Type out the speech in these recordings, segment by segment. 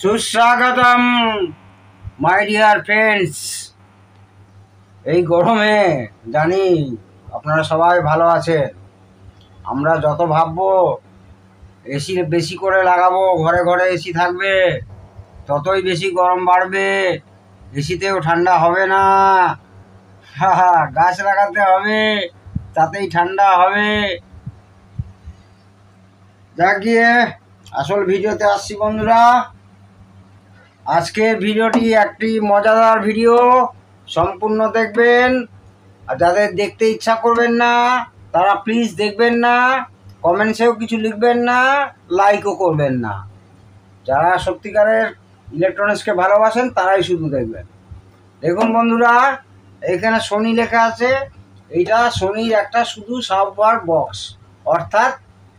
সুস্বাগতম my dear friends. এই গরমে জানি আপনারা সবাই ভালো আছেন। আমরা যত ভাববো এসি বেশি করে লাগাবো, ঘরে ঘরে এসি থাকবে, ততই বেশি গরম বাড়বে। এসিতেও ঠান্ডা হবে না। গাছ লাগাতে হবে, তাতেই ঠান্ডা হবে। যাক গিয়ে আসল ভিডিওতে আসছি বন্ধুরা। আজকের ভিডিওটি একটি মজাদার ভিডিও, সম্পূর্ণ দেখবেন। আর যাদের দেখতে ইচ্ছা করবেন না তারা প্লিজ দেখবেন না, কমেন্টসেও কিছু লিখবেন না, লাইকও করবেন না। যারা সত্যিকারের ইলেকট্রনিক্সকে ভালোবাসেন তারাই শুধু দেখবেন। দেখুন বন্ধুরা, এখানে সোনি লেখা আছে। এইটা সোনির একটা শুধু সাবওয়ার বক্স, অর্থাৎ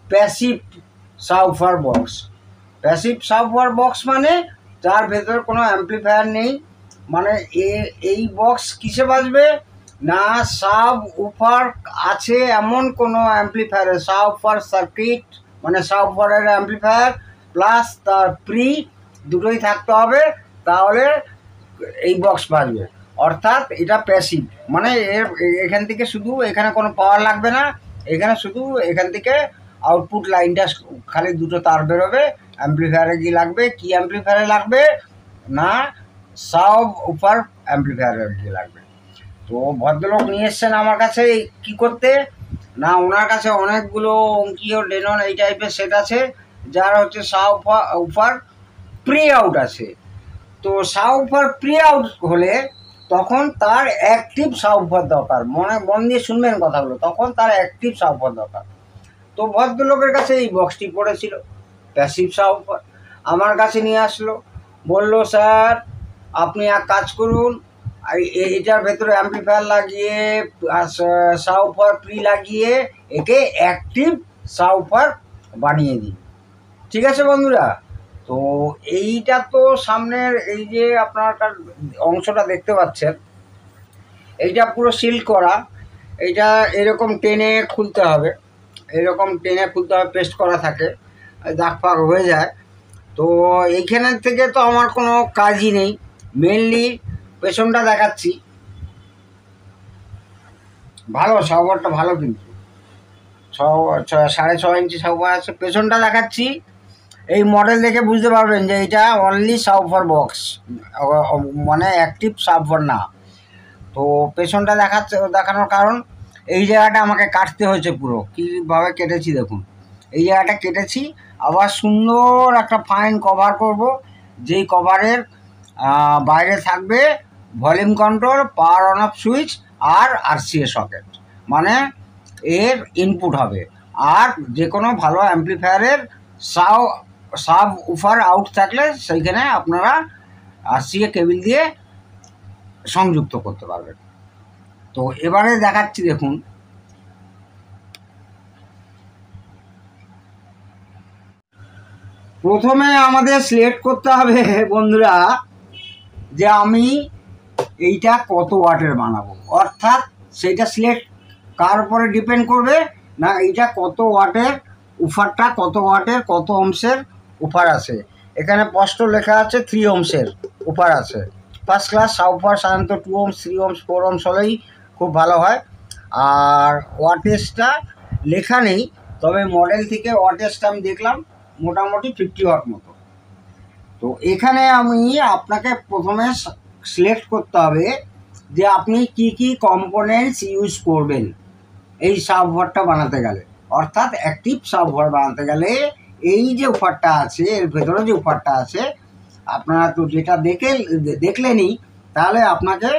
প্যাসিভ সাবওয়ার বক্স। প্যাসিভ সাবওয়ার বক্স মানে যার ভেতর কোনো অ্যাম্প্লিফায়ার নেই। মানে এই বক্স কিসে বাজবে না, সাব উফার আছে এমন কোনো অ্যাম্প্লিফায়ারের সাব উফার সার্কিট, মানে সাব উফারের অ্যাম্প্লিফায়ার প্লাস তার প্রি দুটোই থাকতে হবে, তাহলে এই বক্স বাজবে। অর্থাৎ এটা প্যাসিভ, মানে এখান থেকে শুধু এখানে কোনো পাওয়ার লাগবে না, এখানে শুধু এখান থেকে আউটপুট লাইনটা খালি দুটো তার বেরোবে। অ্যাম্প্লিফায়ারে কি লাগবে, কি অ্যাম্প্লিফায়ারে লাগবে না, সাব উপার অ্যাম্প্লিফায়ারে কি লাগবে। তো ভদ্রলোক নিয়ে এসছেন আমার কাছে কি করতে না, ওনার কাছে অনেকগুলো অঙ্কীয় ডেনন এই টাইপের সেট আছে, যার হচ্ছে সাব উপার প্রি আউট আছে। তো সাব উপার প্রি আউট হলে তখন তার অ্যাক্টিভ সাব উপার দরকার। মন দিয়ে শুনবেন কথাগুলো, তখন তার অ্যাক্টিভ সাব উপার দরকার। তো ভদ্রলোকের কাছে এই বক্সটি পড়েছিল, প্যাসিভ সাবউফার। আমার কাছে নিয়ে আসলো, বললো স্যার আপনি এক কাজ করুন, এটার ভেতরে অ্যাম্প্লিফায়ার লাগিয়ে সাবউফার প্রি লাগিয়ে একে অ্যাক্টিভ সাবউফার বানিয়ে দিন। ঠিক আছে বন্ধুরা। তো এইটা তো সামনের এই যে আপনার অংশটা দেখতে পাচ্ছেন, এইটা পুরো সিল করা। এইটা এরকম টেনে খুলতে হবে, এরকম টেনে খুলতে হবে, পেস্ট করা থাকে, দাগ ফাগ হয়ে যায়। তো এইখানের থেকে তো আমার কোনো কাজই নেই, মেনলি পেছনটা দেখাচ্ছি। ভালো সাবওয়ারটা ভালো, কিন্তু 6.5 ইঞ্চি সাবওয়ার আছে। পেছনটা দেখাচ্ছি, এই মডেল দেখে বুঝতে পারবেন যে এটা অনলি সাবওয়ার বক্স, মানে অ্যাক্টিভ সাবওয়ার না। তো পেছনটা দেখানোর কারণ এই জায়গাটা আমাকে কাটতে হয়েছে, পুরো কীভাবে কেটেছি দেখুন। এই জায়গাটা কেটেছি, আবার সুন্দর একটা ফাইন কভার করব, যেই কভারের বাইরে থাকবে volume control, power on off switch আর আরসিএ সকেট, মানে এর ইনপুট হবে। আর যে কোনো ভালো অ্যাম্প্লিফায়ারের সাব উফার আউট থাকলে সেইখানে আপনারা আরসিএ কেবিল দিয়ে সংযুক্ত করতে পারবেন। তো এবারে দেখাচ্ছি দেখুন। প্রথমে আমাদের সিলেক্ট করতে হবে বন্ধুরা যে আমি এইটা কত ওয়াটের বানাবো, অর্থাৎ সেইটা সিলেক্ট কার উপরে ডিপেন্ড করবে না, এইটা কত ওয়াটের উফারটা, কত ওয়াটের কত ওহমসের উফার আছে। এখানে স্পষ্ট লেখা আছে 3 ওহমসের উফার আছে। ফার্স্ট ক্লাস সাবউফার সাধারণত 2 ওহমস, 3 ওহমস, 4 ওহমস হলেই খুব ভালো হয়। আর ওয়াটেজটা লেখা নেই, তবে মডেল থেকে ওয়াটেজটা আমি দেখলাম মোটামুটি 50 ওয়াট মতো। তো এখানে আমি আপনাকে প্রথমে সিলেক্ট করতে হবে যে আপনি কি কি কম্পোনেন্টস ইউজ করবেন এই সাবওয়ারটা বানাতে গেলে, অর্থাৎ অ্যাক্টিভ সাবওয়ার বানাতে গেলে। এই যে উফারটা আছে, এর ভেতরে যে উফারটা আছে, আপনারা তো যেটা দেখলেনই, তাহলে আপনাকে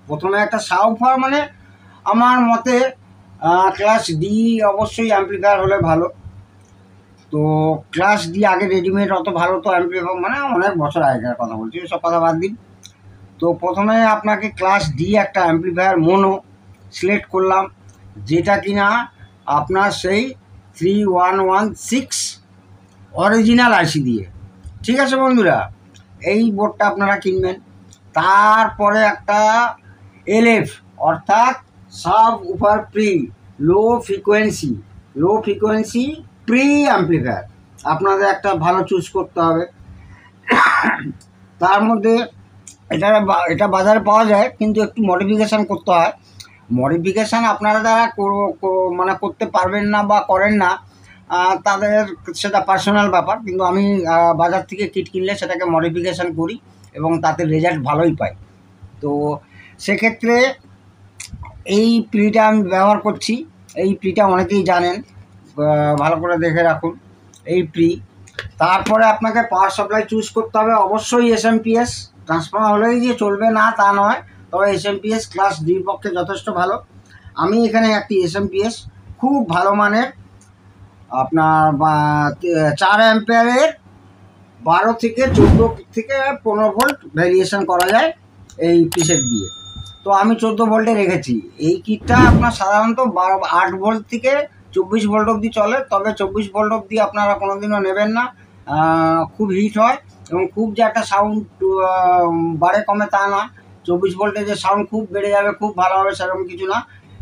প্রথমে একটা সাবউফার, মানে আমার মতে ক্লাস ডি অবশ্যই অ্যাম্প্লিফায়ার হলে ভালো। তো ক্লাস ডি আগে রেডিমেড অত ভালো তো অ্যাম্প্লিফায়ার, মানে অনেক বছর আগেকার কথা বলছি, সব কথা বাদ দিন। তো প্রথমে আপনাকে ক্লাস ডি একটা অ্যাম্প্লিফায়ার মোনো সিলেক্ট করলাম, যেটা কিনা আপনার সেই 3116 অরিজিনাল আইসি দিয়ে। ঠিক আছে বন্ধুরা, এই বোর্ডটা আপনারা কিনবেন। তারপরে একটা এলএফ, অর্থাৎ sub woofer pre low frequency pre amplifier আপনাদের একটা ভালো চুজ করতে হবে। তার মধ্যে এটা বাজারে পাওয়া যায়, কিন্তু একটু মডিফিকেশান করতে হয়। মডিফিকেশান আপনারা যারা মানে করতে পারবেন না বা করেন না, তাদের সেটা পার্সোনাল ব্যাপার, কিন্তু আমি বাজার থেকে কিট কিনলে সেটাকে মডিফিকেশান করি এবং তাতে রেজাল্ট ভালোই পাই। তো সেক্ষেত্রে এই প্রিটা আমি ব্যবহার করছি। এই প্রিটা অনেকেই জানেন, ভালো করে দেখে রাখুন এই প্রি। তারপরে আপনাকে পাওয়ার সাপ্লাই চুজ করতে হবে, অবশ্যই এসএমপিএস। ট্রান্সফর্মার হলেই যে চলবে না তা নয়, তবে এসএমপিএস ক্লাস ডির পক্ষে যথেষ্ট ভালো। আমি এখানে একটি এসএমপিএস খুব ভালো মানের, আপনার 4 অ্যাম্পিয়ারের 12 থেকে 14 থেকে 15 ভোল্ট ভ্যারিয়েশন করা যায় এই প্রিসেট দিয়ে। তো আমি 14 ভোল্টে রেখেছি। এই কিটটা আপনার সাধারণত 8 ভোল্ট থেকে 24 ভোল্ট অবধি চলে, তবে 24 ভোল্ট অবধি আপনারা কোনোদিনও নেবেন না, খুব হিট হয় এবং খুব যে একটা সাউন্ড বাড়ে কমে তা না। 24 ভোল্টে যে সাউন্ড খুব বেড়ে যাবে, খুব ভালো হবে, সেরকম কিছু না।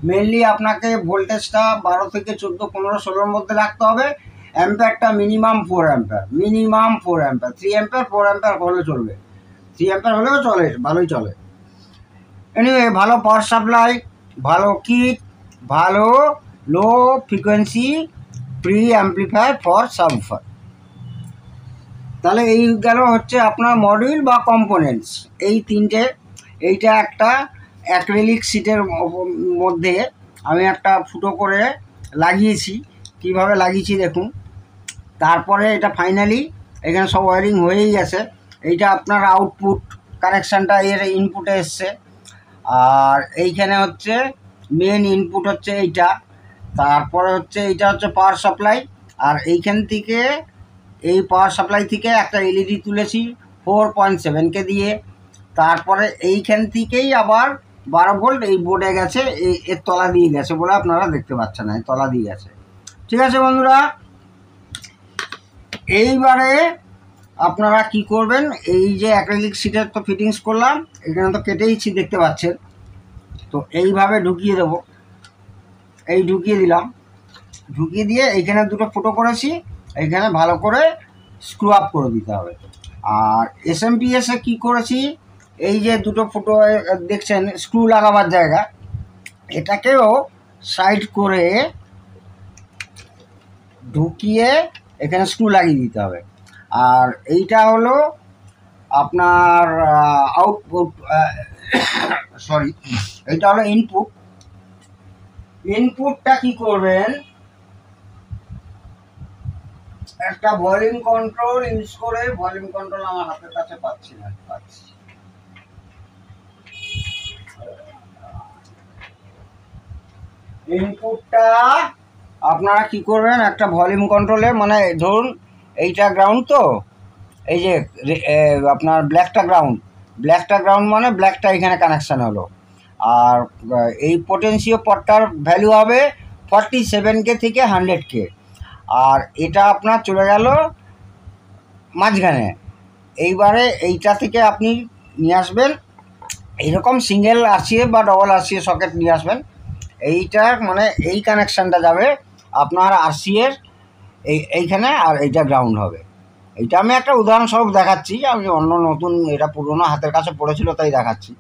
মেনলি আপনাকে ভোল্টেজটা 12 থেকে 14, 15, 16-র মধ্যে রাখতে হবে। অ্যাম্পিয়ারটা minimum 4 ampere, minimum 4 ampere. 3 ampere 4 ampere হলে চলবে, 3 অ্যাম্পিয়ার হলেও চলে, ভালোই চলে। এনিওয়ে, ভালো পাওয়ার সাপ্লাই, ভালো কিট, ভালো low frequency pre amplifier for subwoofer. তাহলে এই গেল হচ্ছে আপনার মডিউল বা কম্পোনেন্টস, এই তিনটে। এইটা একটা অ্যাক্রিলিক শিটের মধ্যে আমি একটা ফুটো করে লাগিয়েছি। কিভাবে লাগিয়েছি দেখুন। তারপরে এটা ফাইনালি এখানে সব ওয়ারিং হয়েই গেছে। এইটা আপনার আউটপুট কানেকশানটা এর ইনপুটে এসছে, আর এইখানে হচ্ছে মেন ইনপুট হচ্ছে এইটা। তারপরে হচ্ছে এইটা হচ্ছে পাওয়ার সাপ্লাই, আর এইখান থেকে এই পাওয়ার সাপ্লাই থেকে একটা এলইডি তুলেছি 4.7K দিয়ে। তারপরে এইখান থেকেই আবার 12 ভোল্ট এই বোর্ডে গেছে, এর তলা দিয়ে গেছে বলে আপনারা দেখতে পাচ্ছেন না, এই তলা দিয়ে গেছে। ঠিক আছে বন্ধুরা, এইবারে আপনারা কি করবেন, এই যে অ্যাক্রিলিক শিটের তো ফিটিংস করলাম, এখানে তো কেটেইছি দেখতে পাচ্ছেন। তো এইভাবে ঢুকিয়ে দেবো, এই ঢুকিয়ে দিলাম, ঢুকিয়ে দিয়ে এইখানে দুটো ফুটো করেছি, এইখানে ভালো করে স্ক্রু আপ করে দিতে হবে। আর এসএমপিএসে কি করেছি, এই যে দুটো ফুটো দেখছেন স্ক্রু লাগাবার জায়গা, এটাকেও সাইড করে ঢুকিয়ে এখানে স্ক্রু লাগিয়ে দিতে হবে। আর এইটা হলো আপনার আউটপুট, সরি, এইটা হলো ইনপুট। ইনপুটটা কি করবেন, একটা ভলিউম কন্ট্রোল ইউজ করে, ভলিউম কন্ট্রোল আমার হাতের কাছে পাচ্ছি না, ইনপুটটা আপনারা কি করবেন, একটা ভলিউম কন্ট্রোলে, মানে ধরুন এইটা গ্রাউন্ড, তো এই যে আপনার ব্ল্যাকটা গ্রাউন্ড মানে ব্ল্যাকটা এখানে কানেকশান হলো, আর এই পোটেনশিও পটটার ভ্যালু হবে 47K থেকে 100K, আর এটা আপনার চলে গেল মাঝখানে। এইবারে এইটা থেকে আপনি নিয়ে আসবেন এইরকম সিঙ্গেল RCA বা ডবল RCA সকেট নিয়ে আসবেন। এইটা মানে এই কানেকশানটা যাবে আপনার RCA-র এইখানে, আর এইটা গ্রাউন্ড হবে। এইটা আমি একটা উদাহরণস্বরূপ দেখাচ্ছি, আমি অন্য নতুন, এটা পুরোনো হাতের কাছে পড়েছিল তাই দেখাচ্ছি।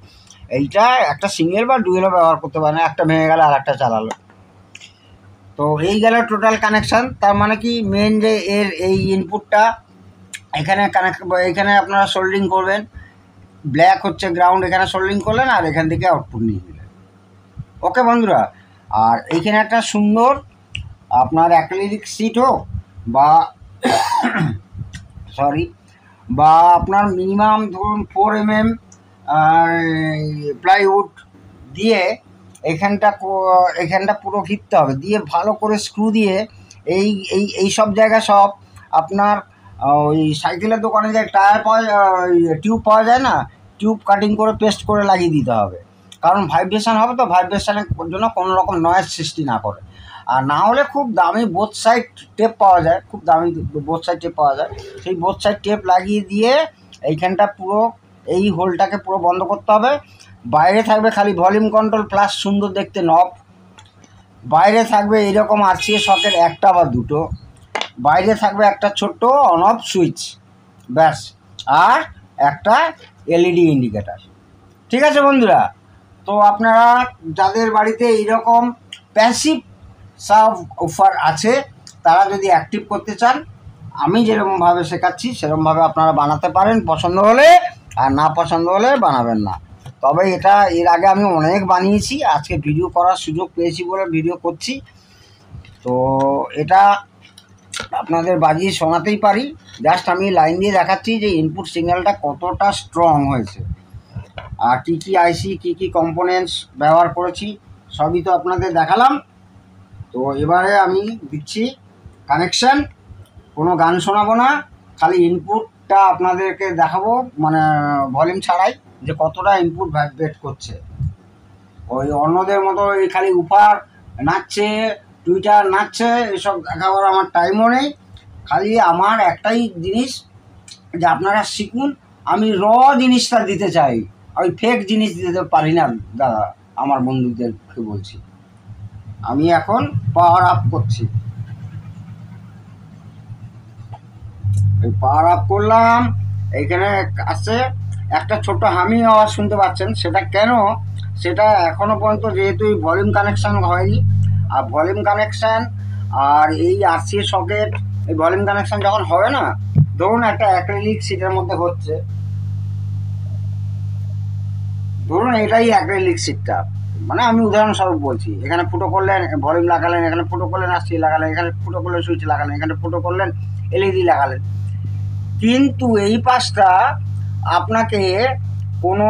এইটা একটা সিঙ্গেল বা ডুয়েলও ব্যবহার করতে পারেন, একটা ভেঙে গেলে আর একটা চালালো। তো এই গেল টোটাল কানেকশান। তার মানে কি, মেন যে এর এই ইনপুটটা এখানে এখানে আপনারা সোল্ডিং করবেন, ব্ল্যাক হচ্ছে গ্রাউন্ড, এখানে সোল্ডিং করলেন আর এখান থেকে আউটপুট নিয়ে দিলেন। ওকে বন্ধুরা, আর এইখানে একটা সুন্দর আপনার অ্যাক্রিলিক শিট হোক বা বা আপনার মিনিমাম ধরুন 4 mm প্লাইউড দিয়ে এখানটা পুরো ঘিরতে হবে, দিয়ে ভালো করে স্ক্রু দিয়ে এই সব জায়গা সব আপনার ওই সাইকেলের দোকানে যে টায়ার টিউব পাওয়া যায় না, টিউব কাটিং করে পেস্ট করে লাগিয়ে দিতে হবে। কারণ ভাইব্রেশন হবে, তো ভাইব্রেশনের জন্য কোনো রকম নয়েজ সৃষ্টি না করে। আর না হলে খুব দামি বোথ সাইড টেপ পাওয়া যায়, খুব দামি বোথ সাইড টেপ পাওয়া যায়, সেই বোথ সাইড টেপ লাগিয়ে দিয়ে এইখানটা পুরো এই হোলটাকে পুরো বন্ধ করতে হবে। বাইরে থাকবে খালি ভলিউম কন্ট্রোল প্লাস সুন্দর দেখতে নব, বাইরে থাকবে এইরকম RCA সকেট একটা বা দুটো, বাইরে থাকবে একটা ছোট্ট অন অফ সুইচ, ব্যাস। আর একটা এলইডি ইন্ডিকেটার। ঠিক আছে বন্ধুরা, তো আপনারা যাদের বাড়িতে এইরকম প্যাসিভ সাব অফার আছে তারা যদি অ্যাক্টিভ করতে চান, আমি যেরকমভাবে শেখাচ্ছি সেরকমভাবে আপনারা বানাতে পারেন, পছন্দ হলে, আর না পছন্দ হলে বানাবেন না। তবে এটা এর আগে আমি অনেক বানিয়েছি, আজকে ভিডিও করার সুযোগ পেয়েছি বলে ভিডিও করছি। তো এটা আপনাদের বাজিয়ে শোনাতেই পারি, জাস্ট আমি লাইন দিয়ে দেখাচ্ছি যে ইনপুট সিগন্যালটা কতটা স্ট্রং হয়েছে, আর কী কী আইসি কী কী কম্পোনেন্টস ব্যবহার করেছি সবই তো আপনাদের দেখালাম। তো এবারে আমি দিচ্ছি কানেকশান, কোনো গান শোনাবো না, খালি ইনপুটটা আপনাদেরকে দেখাবো, মানে ভলিউম ছাড়াই যে কতটা ইনপুট ভাইব্রেট করছে। ওই অন্যদের মতো এই খালি উপার নাচছে, টুইটার নাচছে, এসব দেখাবার আমার টাইমও নেই। খালি আমার একটাই জিনিস যে আপনারা শিখুন, আমি জিনিসটা দিতে চাই, ওই ফেক জিনিস দিতে পারি না দাদা, আমার বন্ধুদেরকে বলছি। আমি এখন পাওয়ার আপ করছি, এই পাওয়ার আপ করলাম, এইখানে আছে একটা ছোট হামি আওয়াজ শুনতে পাচ্ছেন, সেটা কেন, সেটা এখনো পর্যন্ত যেহেতু এই ভলিউম কানেকশান হয়নি, আর ভলিউম কানেকশান আর এই আরসি সকেট, এই ভলিউম কানেকশান যখন হবে না, ধরুন একটা অ্যাক্রিলিক সিটের মধ্যে হচ্ছে, ধরুন এটাই অ্যাক্রিলিক সিটটা, মানে আমি উদাহরণস্বরূপ বলছি, এখানে ফুটো করলেন ভলিউম লাগালেন, এখানে ফুটো করলেন আরসি লাগালেন, এখানে ফুটো করলেন সুইচ লাগালেন, এখানে ফুটো করলেন এলইডি লাগালেন, কিন্তু এই পাশটা আপনাকে কোনো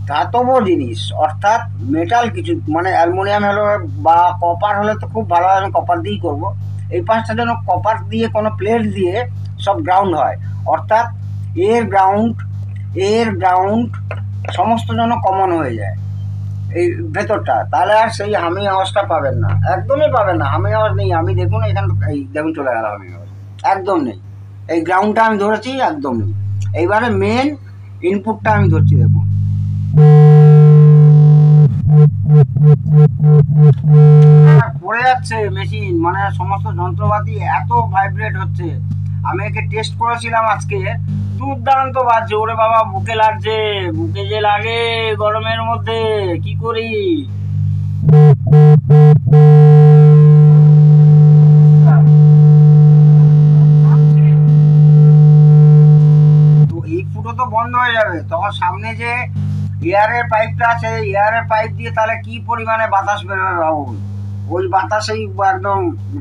ধাতব জিনিস অর্থাৎ মেটাল কিছু, মানে অ্যালুমিনিয়াম হলে বা কপার হলে তো খুব ভালো হয়, আমি কপার দিয়েই করবো। এই পাশটা যেন কপার দিয়ে কোনো প্লেট দিয়ে সব গ্রাউন্ড হয়, অর্থাৎ এর গ্রাউন্ড সমস্ত যেন কমন হয়ে যায় এই ভেতরটা, তাহলে আর সেই হামি আওয়াজটা পাবেন না, একদমই পাবেন না, হামি আওয়াজ নেই। আমি দেখুন এখানে, এই দেখুন চলে গেল হামি আওয়াজ, একদম নেই। এই গ্রাউন্ডটা আমি ধরেছি, একদম নেই। এইবারে মেন ইনপুটটা আমি ধরছি, দেখুন পড়ে যাচ্ছে মেশিন, মানে সমস্ত যন্ত্রপাতি এত ভাইব্রেট হচ্ছে। আমি একে টেস্ট করেছিলাম আজকে, দুর্দান্ত বাজছে। ওরে বাবা, বুকে লাগছে, বুকে যে লাগে গরমের মধ্যে, কি করি। তো এই ফুটো তো বন্ধ হয়ে যাবে, তখন সামনে যে এয়ারের পাইপটা আছে, এয়ারের পাইপ দিয়ে তাহলে কি পরিমাণে বাতাস বেরোবে ভাবুন, ওই বাতাসেই একদম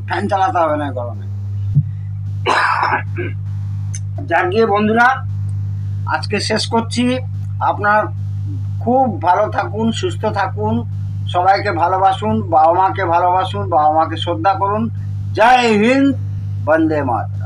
ফ্যান চালাতে হবে না গরমে। যাক গিয়ে বন্ধুরা, আজকে শেষ করছি। আপনার খুব ভালো থাকুন, সুস্থ থাকুন, সবাইকে ভালোবাসুন, বাবা মাকে ভালোবাসুন, বাবা মাকে শ্রদ্ধা করুন। জয় হিন্দ, বন্দে মাতরম।